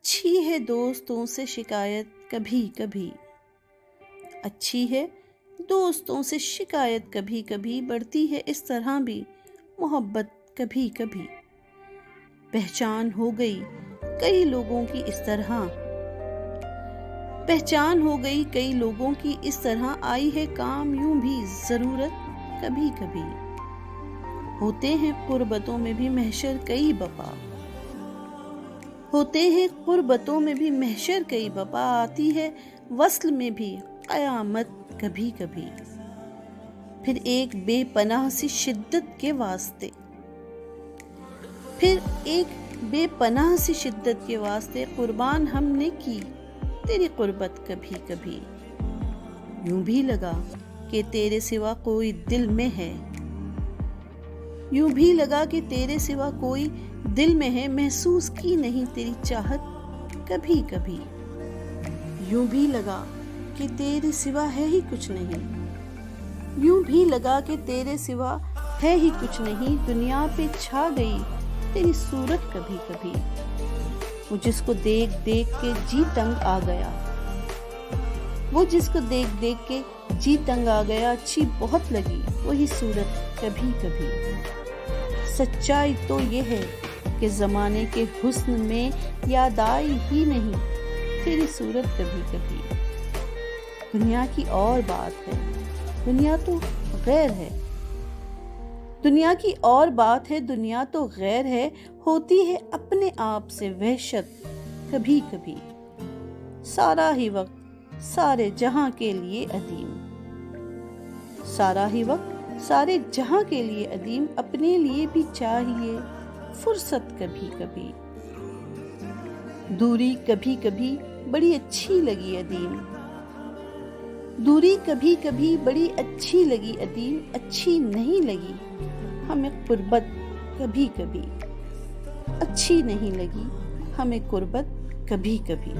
اچھی ہے دوستوں سے شکایت کبھی کبھی، اچھی ہے دوستوں سے شکایت کبھی کبھی، بڑھتی ہے اس طرح بھی محبت کبھی کبھی۔ پہچان ہو گئی کئی لوگوں کی اس طرح، پہچان ہو گئی کئی لوگوں کی اس طرح، آئی ہے کام یوں بھی ضرورت کبھی کبھی۔ ہوتے ہیں قربتوں میں بھی محشر کئی بپا، ہوتے ہیں قربتوں میں بھی محشر کئی بپا، آتی ہے وصل میں بھی قیامت کبھی کبھی۔ پھر ایک بے پناہ سی شدت کے واسطے، پھر ایک بے پناہ سی شدت کے واسطے قربان ہم نے کی تیری قربت کبھی کبھی۔ یوں بھی لگا کہ تیرے سوا کوئی دل میں ہے، یوں بھی لگا کہ تیرے سوا کوئی دل میں ہے، محسوس کی نہیں تیری چاہت کبھی کبھی۔ یوں بھی لگا کہ تیرے سوا ہے ہی کچھ نہیں، یوں بھی لگا کہ تیرے سوا ہے ہی کچھ نہیں، دنیا پہ چھا گئی تیری صورت کبھی کبھی۔ وہ جس کو دیکھ دیکھ کے جی تنگ آ گیا، وہ جس کو دیکھ دیکھ کے جی تنگ آ گیا، اچھی بہت لگی وہی صورت کبھی کبھی۔ سچائی تو یہ ہے کہ زمانے کے حسن میں یاد آئی ہی نہیں تیری صورت کبھی کبھی۔ دنیا کی اور بات ہے، دنیا تو غیر ہے، دنیا کی اور بات ہے، دنیا تو غیر ہے، ہوتی ہے اپنے آپ سے وحشت کبھی کبھی۔ سارا ہی وقت سارے جہاں کے لیے عدیم، سارا ہی وقت سارے جہاں کے لیے عدیم، اپنے لیے بھی چاہیے فرصت کبھی کبھی۔ دوری کبھی کبھی بڑی اچھی لگی عدیم، دوری کبھی کبھی بڑی اچھی لگی عدیم، اچھی نہیں لگی ہمیں قربت کبھی کبھی، اچھی نہیں لگی ہمیں قربت کبھی کبھی۔